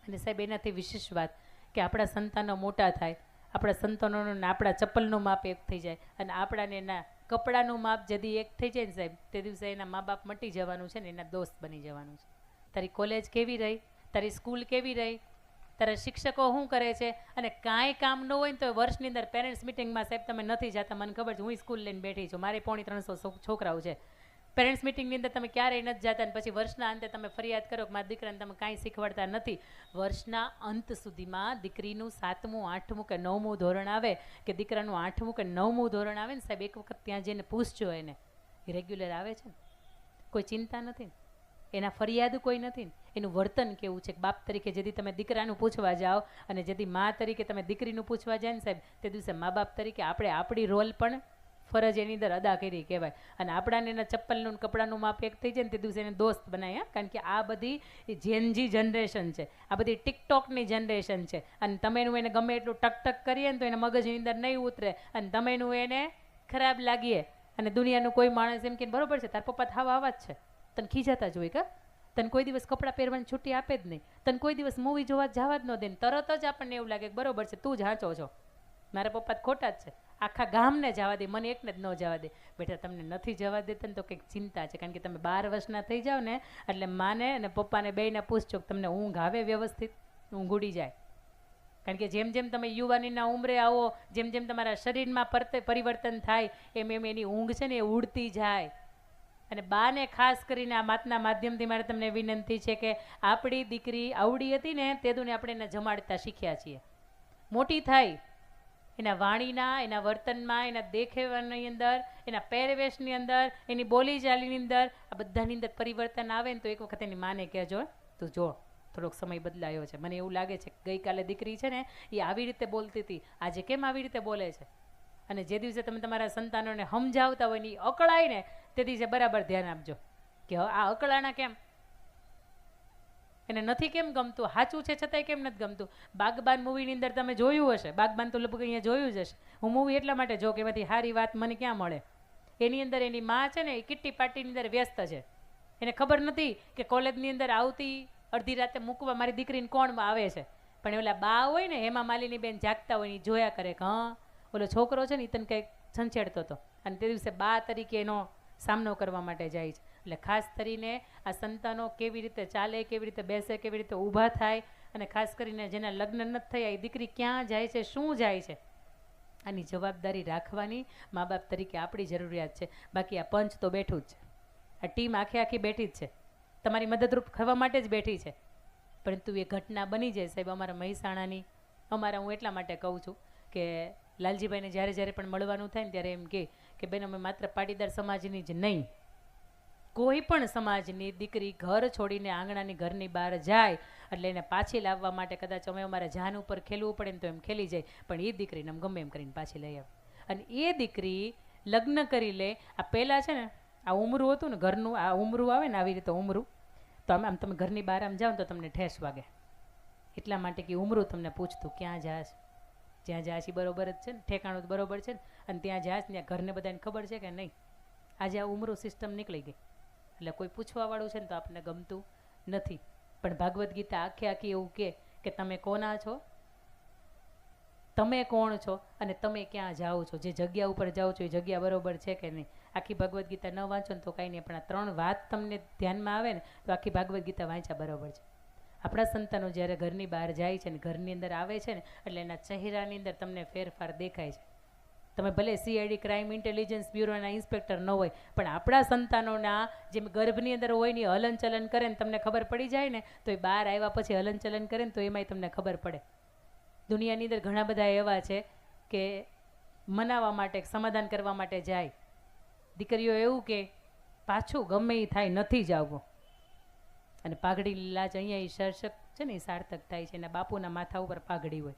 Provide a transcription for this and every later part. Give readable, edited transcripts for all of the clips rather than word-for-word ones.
અને સાહેબ એનાથી વિશેષ વાત કે આપણા સંતાનો મોટા થાય, આપણા સંતાનોનું ને આપણા ચપ્પલનું માપ એક થઈ જાય અને આપણાને એના કપડાનું માપ જદી એક થઈ જાય ને સાહેબ, તે દિવસે એના મા બાપ મટી જવાનું છે ને એના દોસ્ત બની જવાનું છે. તારી કોલેજ કેવી રહી, તારી સ્કૂલ કેવી રહી, તારા શિક્ષકો શું કરે છે, અને કાંઈ કામ ન હોય ને તો વર્ષની અંદર પેરેન્ટ્સ મિટિંગમાં સાહેબ તમે નથી જતા. મને ખબર છે, હું સ્કૂલ લઈને બેઠી છું, મારે 350 છોકરાઓ છે. પેરેન્ટ્સ મિટિંગની અંદર તમે ક્યારેય નથી જતા અને પછી વર્ષના અંતે તમે ફરિયાદ કરો કે મારા દીકરાને તમે કાંઈ શીખવાડતા નથી. વર્ષના અંત સુધીમાં દીકરીનું 7મું 8મું કે 9મું ધોરણ આવે કે દીકરાનું 8મું કે 9મું ધોરણ આવે ને સાહેબ, એક વખત ત્યાં જઈને પૂછજો એને, એ રેગ્યુલર આવે છે ને, કોઈ ચિંતા નથી, એના ફરિયાદ કોઈ નથી, એનું વર્તન કેવું છે. બાપ તરીકે જેથી તમે દીકરાનું પૂછવા જાઓ અને જેથી મા તરીકે તમે દીકરીનું પૂછવા જાય ને સાહેબ, તે દિવસે મા બાપ તરીકે આપણે આપણી રોલ પણ ફરજ એની અંદર અદા કરી કહેવાય. અને આપણાને એના ચપ્પલનું કપડાનું માપ એક થઈ જાય ને તે દિવસે એને દોસ્ત બનાવ્યા. કારણ કે આ બધી જેનજી જનરેશન છે, આ બધી ટિકટોકની જનરેશન છે. અને તમે એનું એને ગમે એટલું ટક કરીએ ને તો એને મગજની અંદર નહીં ઉતરે અને તમે એનું એને ખરાબ લાગીએ. અને દુનિયાનું કોઈ માણસ એમ કે બરોબર છે તાર પપ્પા થાવા આવા જ છે, તને ખીજાતા જોઈ કે તને કોઈ દિવસ કપડાં પહેરવાની છૂટી આપે જ નહીં, તને કોઈ દિવસ મૂવી જોવા જવા જ ન દે, તરત જ આપણને એવું લાગે કે બરોબર છે તું જ હાંચો છો, મારા પપ્પા ખોટા જ છે, આખા ગામને જવા દે, મને એકને જ ન જવા દે. બેટા તમને નથી જવા દેતા ને તો કંઈક ચિંતા છે. કારણ કે તમે 12 વર્ષના થઈ જાઓ ને એટલે માને અને પપ્પાને બેયને પૂછજો કે તમને ઊંઘ આવે વ્યવસ્થિત, ઊંઘ ઉડી જાય. કારણ કે જેમ જેમ તમે યુવાનીના ઉંમરે આવો, જેમ જેમ તમારા શરીરમાં પરિવર્તન થાય એમ એમ એની ઊંઘ છે ને એ ઉડતી જાય. અને બાને ખાસ કરીને આ વાતના માધ્યમથી મારે તમને વિનંતી છે કે આપણી દીકરી આવડી હતી ને તે દુને આપણે એને જમાડતા શીખ્યા છીએ. મોટી થાય એના વાણીના, એના વર્તનમાં, એના દેખાવાની અંદર, એના પહેરવેશની અંદર, એની બોલી ચાલીની અંદર, આ બધાની અંદર પરિવર્તન આવે ને તો એક વખત એની માને કહેજો તું જો થોડોક સમય બદલાયો છે. મને એવું લાગે છે કે ગઈકાલે દીકરી છે ને એ આવી રીતે બોલતી હતી, આજે કેમ આવી રીતે બોલે છે. અને જે દિવસે તમે તમારા સંતાનોને સમજાવતા હોય ને એ અકળાય ને તે દિવસે બરાબર ધ્યાન આપજો કે આ અકળાણા કેમ, એને નથી કેમ ગમતું, સાચું છે છતાંય કેમ નથી ગમતું. બાગબાન મૂવીની અંદર તમે જોયું હશે, બાગબાન તો લગભગ અહીંયા જોયું જ હશે. હું મૂવી એટલા માટે જો કે એમાંથી સારી વાત મને ક્યાં મળે. એની અંદર એની માં છે ને એ કિટ્ટી પાર્ટીની અંદર વ્યસ્ત છે, એને ખબર નથી કે કોલેજની અંદર આવતી અડધી રાતે મૂકવા મારી દીકરીને કોણ આવે છે. પણ ઓલા બા હોય ને હેમા માલિની બેન જાગતા હોય ને જોયા કરે કે હા ઓલો છોકરો છે ને એ તને કંઈક છંછેડતો હતો, અને તે દિવસે બા તરીકે એનો સામનો કરવા માટે જાય છે. એટલે ખાસ કરીને આ સંતાનો કેવી રીતે ચાલે, કેવી રીતે બેસે, કેવી રીતે ઊભા થાય, અને ખાસ કરીને જેના લગ્ન નથી થયા એ દીકરી ક્યાં જાય છે, શું જાય છે, આની જવાબદારી રાખવાની મા બાપ તરીકે આપણી જરૂરિયાત છે. બાકી આ પંચ તો બેઠું જ છે, આ ટીમ આખી બેઠી જ છે, તમારી મદદરૂપ થવા માટે જ બેઠી છે. પરંતુ એ ઘટના બની જાય સાહેબ અમારા મહેસાણાની. હું એટલા માટે કહું છું કે લાલજીભાઈને જ્યારે પણ મળવાનું થાય ને ત્યારે એમ કે બેન અમે માત્ર પાટીદાર સમાજની જ નહીં, કોઈ પણ સમાજની દીકરી ઘર છોડીને આંગણાની ઘરની બહાર જાય એટલે એને પાછી લાવવા માટે કદાચ અમે અમારા જાન ઉપર ખેલવું પડે ને તો એમ ખેલી જાય, પણ એ દીકરીને અમે ગમે એમ કરીને પાછી લઈ આવે. અને એ દીકરી લગ્ન કરી લે. આ પહેલાં છે ને આ ઉમરું હતું ને ઘરનું, આ ઉમરું આવે ને આવી રીતે ઉમરું, તો આમ તમે ઘરની બહાર આમ જાઓ ને તો તમને ઠેસ વાગે. એટલા માટે કે ઉમરું તમને પૂછતું ક્યાં જાશ, જ્યાં જાશ એ બરોબર જ છે ને, ઠેકાણું જ બરોબર છે ને, અને ત્યાં જાશ ત્યાં ઘરને બધાને ખબર છે કે નહીં. આજે આ ઉમરું સિસ્ટમ નીકળી ગઈ એટલે કોઈ પૂછવાવાળું છે ને તો આપણને ગમતું નથી. પણ ભાગવદ્ ગીતા આખી એવું કે તમે કોના છો, તમે કોણ છો અને તમે ક્યાં જાઓ છો, જે જગ્યા ઉપર જાઓ છો એ જગ્યા બરોબર છે કે નહીં. આખી ભગવદ્ ગીતા ન વાંચો ને તો કાંઈ નહીં, પણ આ 3 વાત તમને ધ્યાનમાં આવે ને તો આખી ભાગવદ્ ગીતા વાંચ્યા બરોબર છે. આપણા સંતાનો જ્યારે ઘરની બહાર જાય છે ને ઘરની અંદર આવે છે ને એટલે એના ચહેરાની અંદર તમને ફેરફાર દેખાય છે. તમે ભલે CID ક્રાઇમ ઇન્ટેલિજન્સ બ્યુરોના ઇન્સ્પેક્ટર ન હોય, પણ આપણા સંતાનોના જેમ ગર્ભની અંદર હોય ને હલનચલન કરે ને તમને ખબર પડી જાય ને તો એ બહાર આવ્યા પછી હલનચલન કરે ને તો એમાંય તમને ખબર પડે. દુનિયાની અંદર ઘણા બધા એવા છે કે મનાવવા માટે, સમાધાન કરવા માટે જાય. દીકરીઓ એવું કે પાછું ગમે એ થાય નથી જવું, અને પાઘડી લાજ અહીંયા એ શર્ષક છે ને એ સાર્થક થાય છે. એના બાપુના માથા ઉપર પાઘડી હોય,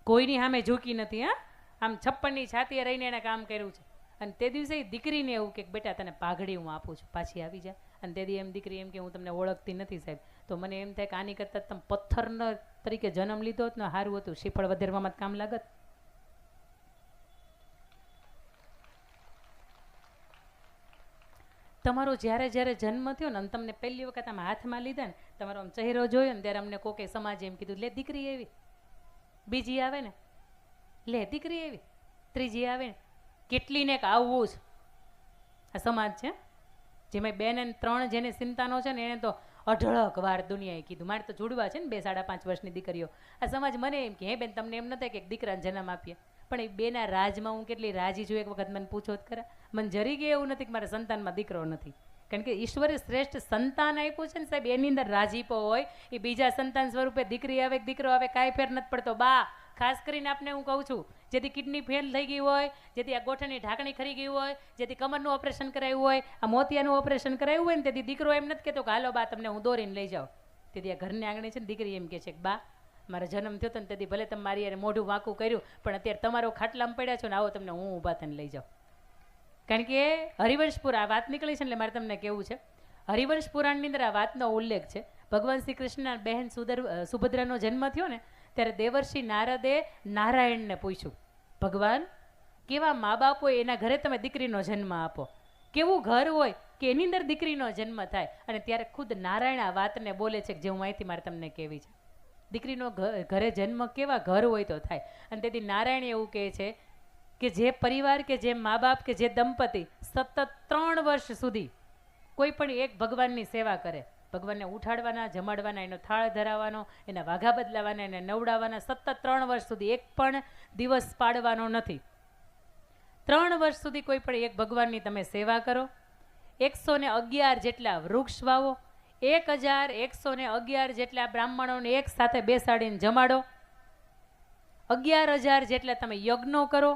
કોઈની સામે ઝૂકી નથી. હા, આમ 56ની છાતીએ રહીને એણે કામ કર્યું છે. અને તે દિવસે એ દીકરીને એવું કે બેટા તને પાઘડી હું આપું છું, પાછી આવી જાય. અને તેથી એમ દીકરી એમ કે હું તમને ઓળખતી નથી સાહેબ. તો મને એમ થાય કે આની કરતાં તમે પથ્થરના તરીકે જન્મ લીધો હોત ને સારું હતું, શ્રીફળ વધેરવામાં કામ લાગત. તમારો જ્યારે જ્યારે જન્મ થયો ને અને તમને પહેલી વખત આમ હાથમાં લીધા ને, તમારો આમ ચહેરો જોયો ને, ત્યારે અમને કોકે સમાજે એમ કીધું, લે દીકરી એવી. બીજી આવે ને, લે દીકરી એવી. ત્રીજી આવે ને, કેટલીને આવવું જ. આ સમાજ છે, જેમાં 2 ને 3 જેને સંતાનો છે ને એને તો અઢળક વાર દુનિયાએ કીધું. મારે તો જોડવા છે ને 2 સાડા 5 વર્ષની દીકરીઓ. આ સમાજ મને એમ કે, હે બેન તમને એમ નથી કે એક દીકરાને જન્મ આપીએ, પણ એ 2ના રાજમાં હું કેટલી રાજી છું એક વખત મને પૂછો જ ખરા. મને જરી કે એવું નથી કે મારા સંતાનમાં દીકરો નથી, કારણ કે ઈશ્વરે શ્રેષ્ઠ સંતાન આપ્યું છે ને સાહેબ, એની અંદર રાજીપો હોય. એ બીજા સંતાન સ્વરૂપે દીકરી આવે દીકરો આવે કાંઈ ફેર નથી પડતો. બા ખાસ કરીને આપને હું કહું છું, જેથી કિડની ફેલ થઈ ગઈ હોય, જેથી આ ગોઠણની ઢાંકણી ખરી ગઈ હોય, જેથી કમરનું ઓપરેશન કરાવ્યું હોય, આ મોતિયાનું ઓપરેશન કરાવ્યું હોય ને, તેથી દીકરો એમ નથી કહેતો કે હાલો બા તમને હું દોરીને લઈ જાઉં. તેથી આ ઘરની આંગણે છે ને દીકરી એમ કહે છે કે બા મારો જન્મ થયો હતો ને તેથી ભલે તમે મારી યારે મોઢું વાંકું કર્યું, પણ અત્યારે તમારો ખાટલામાં પડ્યા છો ને, આવો તમને હું ઊભા થઈને લઈ જાઉં. કારણ કે હરિવંશ પુરાણ આ વાત નીકળી છે ને, એટલે મારે તમને કહેવું છે, હરિવંશ પુરાણની અંદર આ વાતનો ઉલ્લેખ છે. ભગવાન શ્રી કૃષ્ણના બહેન સુભદ્રાનો જન્મ થયો ને, ત્યારે દેવર્ષિ નારદે નારાયણને પૂછ્યું, ભગવાન કેવા મા બાપ હોય એના ઘરે તમે દીકરીનો જન્મ આપો, કેવું ઘર હોય કે એની અંદર દીકરીનો જન્મ થાય. અને ત્યારે ખુદ નારાયણ આ વાતને બોલે છે, જે હું અહીંથી મારે તમને કહેવી છે. દીકરીનો ઘરે જન્મ કેવા ઘર હોય તો થાય. અને તેથી નારાયણ એવું કહે છે કે જે પરિવાર કે જે મા બાપ કે જે દંપતી સતત 3 વર્ષ સુધી કોઈ પણ એક ભગવાનની સેવા કરે, ભગવાનને ઉઠાડવાના, જમાડવાના, એનો થાળ ધરાવવાનો, એના વાઘા બદલાવાના, એને નવડાવવાના, સતત 3 વર્ષ સુધી એક પણ દિવસ પાડવાનો નથી. 3 વર્ષ સુધી કોઈ પણ એક ભગવાનની તમે સેવા કરો, 111 જેટલા વૃક્ષ વાવો, 1111 જેટલા બ્રાહ્મણોને એક સાથે બેસાડીને જમાડો, 11,000 જેટલા તમે યજ્ઞો કરો,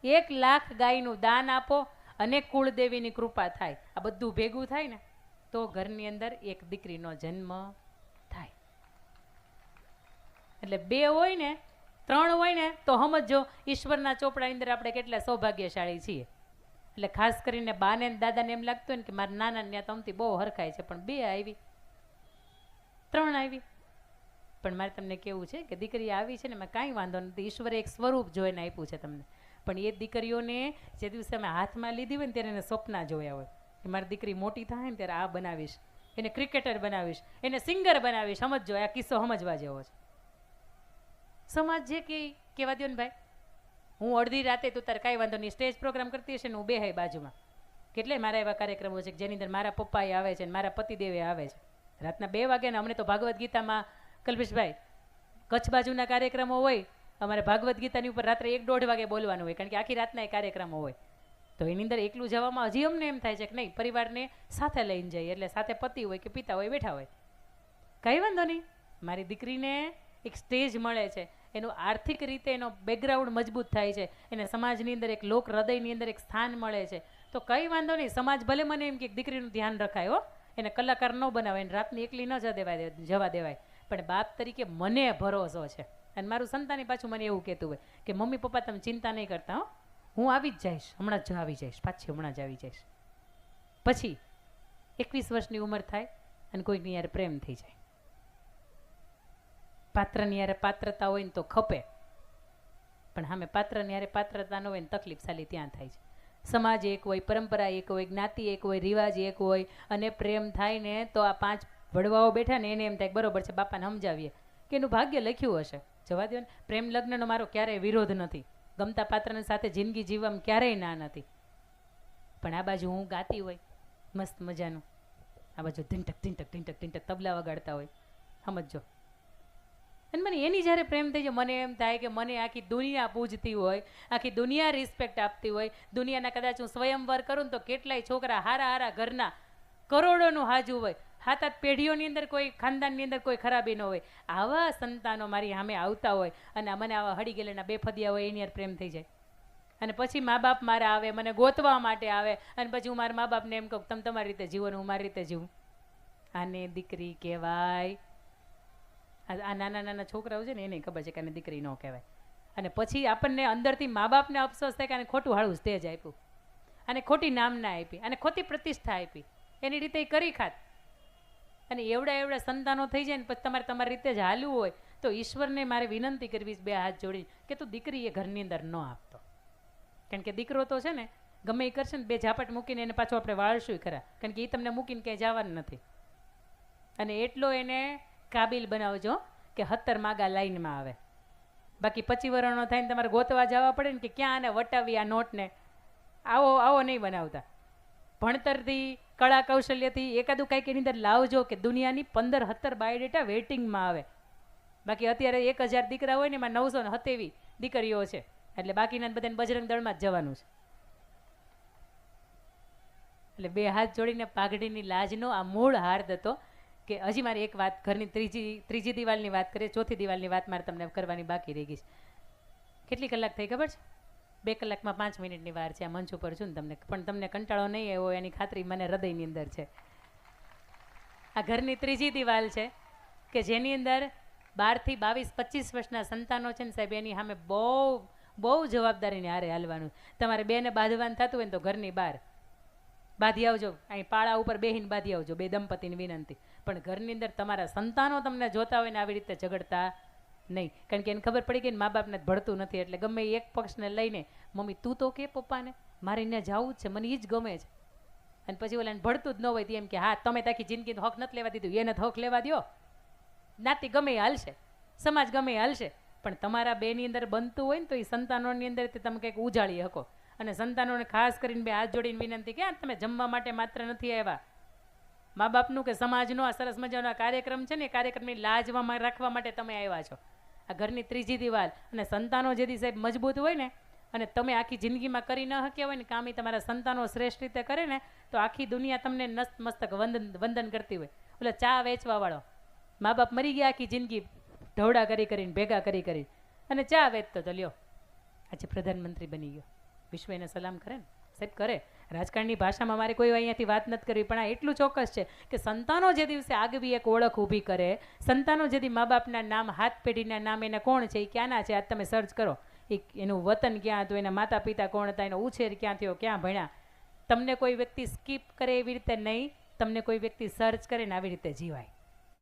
1 લાખ ગાયનું દાન આપો, અને કુળદેવીની કૃપા થાય. આ બધું ભેગું થાય ને તો ઘરની અંદર એક દીકરીનો જન્મ થાય. એટલે 2 હોય ને 3 હોય ને તો સમજો ઈશ્વરના ચોપડાની અંદર આપણે કેટલા સૌભાગ્યશાળી છીએ. એટલે ખાસ કરીને બાને દાદાને એમ લાગતું ને કે મારા નાના ત્યાં તમથી બહુ હરખાય છે, પણ 2 આવી 3 આવી. પણ મારે તમને કેવું છે કે દીકરી આવી છે ને એમાં કાંઈ વાંધો નથી, ઈશ્વરે એક સ્વરૂપ જોઈને આપ્યું છે તમને. પણ એ દીકરીઓને જે દિવસે અમે હાથમાં લીધી હોય ને ત્યારે એને સપના જોયા હોય કે મારી દીકરી મોટી થાય ને ત્યારે આ બનાવીશ, એને ક્રિકેટર બનાવીશ, એને સિંગર બનાવીશ. સમજો આ કિસ્સો સમજવા જેવો છે. સમાજ જે કે કહેવા દો ને ભાઈ, હું અડધી રાતે તું તારે કાંઈ વાંધો નહીં સ્ટેજ પ્રોગ્રામ કરતી હશે ને હું બેહાય બાજુમાં. કેટલાય મારા એવા કાર્યક્રમો છે કે જેની અંદર મારા પપ્પાએ આવે છે ને મારા પતિદેવે આવે છે. રાતના 2 વાગે ને અમને તો ભાગવદ્ ગીતામાં કલ્પેશભાઈ કચ્છ બાજુના કાર્યક્રમો હોય, અમારે ભાગવદ્ ગીતાની ઉપર રાત્રે 1-1.5 વાગે બોલવાનું હોય, કારણ કે આખી રાતના એ કાર્યક્રમો હોય. તો એની અંદર એકલું જવામાં હજી અમને એમ થાય છે કે નહીં, પરિવારને સાથે લઈને જઈએ, એટલે સાથે પતિ હોય કે પિતા હોય બેઠા હોય, કંઈ વાંધો નહીં. મારી દીકરીને એક સ્ટેજ મળે છે, એનું આર્થિક રીતે એનો બેકગ્રાઉન્ડ મજબૂત થાય છે, એને સમાજની અંદર એક લોક હૃદયની અંદર એક સ્થાન મળે છે, તો કંઈ વાંધો નહીં. સમાજ ભલે મને એમ કે દીકરીનું ધ્યાન રખાય, હો એને કલાકાર ન બનાવે, એને રાતની એકલી ન જવા દેવાય, પણ બાપ તરીકે મને ભરોસો છે. અને મારું સંતાની પાછું મને એવું કહેતું હોય કે મમ્મી પપ્પા તમે ચિંતા નહીં કરતા, હો હું આવી જ જઈશ, હમણાં જ આવી જઈશ, પાછી હમણાં જ આવી જઈશ. પછી 21 વર્ષની ઉંમર થાય અને કોઈની યાર પ્રેમ થઈ જાય, પાત્રની યારે પાત્રતા હોય ને તો ખપે, પણ સામે પાત્રની યારે પાત્રતા ન હોય ને તકલીફ સાલી ત્યાં થાય છે. સમાજ એક હોય, પરંપરા એક હોય, જ્ઞાતિ એક હોય, રિવાજ એક હોય, અને પ્રેમ થાય ને તો આ 5 વડવાઓ બેઠા ને એને એમ થાય બરોબર છે, બાપાને સમજાવીએ કે એનું ભાગ્ય લખ્યું હશે. જવા દો ને, પ્રેમ લગ્નનો મારો ક્યારેય વિરોધ નથી, ગમતા પાત્રની સાથે જિંદગી જીવવામાં ક્યારેય ના નથી. પણ આ બાજુ હું ગાતી હોય મસ્ત મજાનું, આ બાજુ ઢીંટક ઢીંટક ઢીંટક ઢીંટક તબલા વગાડતા હોય, સમજો. અને મને એની જ્યારે પ્રેમ થઈ જાય મને એમ થાય કે મને આખી દુનિયા પૂજતી હોય, આખી દુનિયા રિસ્પેક્ટ આપતી હોય. દુનિયાના કદાચ હું સ્વયંવર કરું ને તો કેટલાય છોકરા હારા હારા ઘરના કરોડોનું હાજુ હોય, 7-8 પેઢીઓની અંદર કોઈ ખાનદાનની અંદર કોઈ ખરાબી ન હોય, આવા સંતાનો મારી સામે આવતા હોય અને મને આવા હળી ગયેલાના બેફદિયા હોય એની યાર પ્રેમ થઈ જાય. અને પછી મા બાપ મારા આવે, મને ગોતવા માટે આવે, અને પછી હું મારા મા બાપને એમ કહું તમે તમારી રીતે જીવો ને હું મારી રીતે જીવું. આને દીકરી કહેવાય. આ નાના નાના છોકરાઓ છે ને એને ખબર છે કે આને દીકરી ન કહેવાય. અને પછી આપણને અંદરથી મા બાપને અફસોસ થાય કે આને ખોટું હાળું સ્ટેજ આપ્યું, આને ખોટી નામના આપી, આને ખોટી પ્રતિષ્ઠા આપી, એની રીતે એ કરી ખાત. અને એવડા સંતાનો થઈ જાય ને પછી તમારે તમારી રીતે જ હાલવું હોય તો ઈશ્વરને મારે વિનંતી કરવી 2 હાથ જોડી કે તું દીકરી એ ઘરની અંદર ન આપતો. કારણ કે દીકરો તો છે ને ગમે એ કરશે ને બે ઝાપટ મૂકીને એને પાછું આપણે વાળશું ખરા, કારણ કે એ તમને મૂકીને ક્યાંય જવાનું નથી. અને એટલો એને કાબિલ બનાવજો કે 70 માગા લાઈનમાં આવે. બાકી 25 વર્ષનો થાય ને તમારે ગોતવા જવા પડે ને કે ક્યાં આને વટાવી આ નોટને, આવો નહીં બનાવતા. ભણતરથી કળા કૌશલ્યથી એકાદું કાંઈક એની અંદર લાવજો કે દુનિયાની 15-17 બાયોડેટા વેઇટિંગમાં આવે. બાકી અત્યારે 1000 દીકરા હોય ને એમાં 927 દીકરીઓ છે, એટલે બાકીના બધાને બજરંગ દળમાં જ જવાનું છે. એટલે બે હાથ જોડીને પાઘડીની લાજનો આ મૂળ હાર્દ હતો. કે હજી મારી એક વાત, ઘરની ત્રીજી દિવાલની વાત કરીએ, ચોથી દિવાલની વાત મારે તમને કરવાની બાકી રહી ગઈ છે. કેટલી કલાક થઈ ખબર છે? 2 કલાકમાં 5 મિનિટની વાર છે. આ મંચ ઉપર છું ને તમને, પણ તમને કંટાળો નહીં આવ્યો એની ખાતરી મને હૃદયની અંદર છે. આ ઘરની ત્રીજી દિવાલ છે કે જેની અંદર 12 થી 22-25 વર્ષના સંતાનો છે ને સાહેબ, એની સામે બહુ જવાબદારીને હારે હાલવાનું. તમારે બેને બાંધવાનું થતું હોય ને તો ઘરની બહાર બાંધી આવજો, અહીં પાળા ઉપર બેહીને બાંધી આવજો, બે દંપતીની વિનંતી. પણ ઘરની અંદર તમારા સંતાનો તમને જોતા હોય ને આવી રીતે ઝઘડતા નહીં, કારણ કે એને ખબર પડી ગઈ ને મા બાપને ભળતું નથી, એટલે ગમે એક પક્ષને લઈને મમ્મી તું તો કે પપ્પાને મારે એને જવું જ છે, મને એ જ ગમે છે. અને પછી ઓલાને ભળતું જ ન હોય તો એમ કે હા તમે તાકી જિંદગી હક નથી લેવા દીધું, એને હક લેવા દો. નાતી ગમે એ હાલશે, સમાજ ગમે એ હાલશે, પણ તમારા બેની અંદર બનતું હોય ને તો એ સંતાનોની અંદર તમે કંઈક ઉજાળી શકો. અને સંતાનોને ખાસ કરીને બે હાથ જોડીને વિનંતી કે તમે જમવા માટે માત્ર નથી આવ્યા. મા બાપનું કે સમાજનો આ સરસ મજાનો કાર્યક્રમ છે ને, એ કાર્યક્રમની લાજમાં રાખવા માટે તમે આવ્યા છો. આ ઘરની ત્રીજી દિવાલ અને સંતાનો જેથી સાહેબ મજબૂત હોય ને, અને તમે આખી જિંદગીમાં કરી ન શક્યા હોય ને કામ એ તમારા સંતાનો શ્રેષ્ઠ રીતે કરે ને, તો આખી દુનિયા તમને નતમસ્તક વંદન કરતી હોય. એટલે ચા વેચવાવાળો મા બાપ મરી ગયા આખી જિંદગી ઢવડા કરીને ભેગા કરી અને ચા વેચતો તો લ્યો આજે પ્રધાનમંત્રી બની ગયો. વિશ્વ એને સલામ કરે ને સાહેબ, કરે. રાજકારણની ભાષામાં મારે કોઈ અહીંયાથી વાત નથી કરવી, પણ આ એટલું ચોક્કસ છે કે સંતાનો જે દિવસે આગવી એક ઓળખ ઊભી કરે, સંતાનો જેથી મા બાપના નામ, હાથ પેઢીના નામ એને કોણ છે, એ ક્યાંના છે, આજ તમે સર્ચ કરો, એનું વતન ક્યાં હતું, એના માતા પિતા કોણ હતા, એનો ઉછેર ક્યાં થયો, ક્યાં ભણ્યા. તમને કોઈ વ્યક્તિ સ્કીપ કરે એવી રીતે નહીં, તમને કોઈ વ્યક્તિ સર્ચ કરે ને આવી રીતે જીવાય.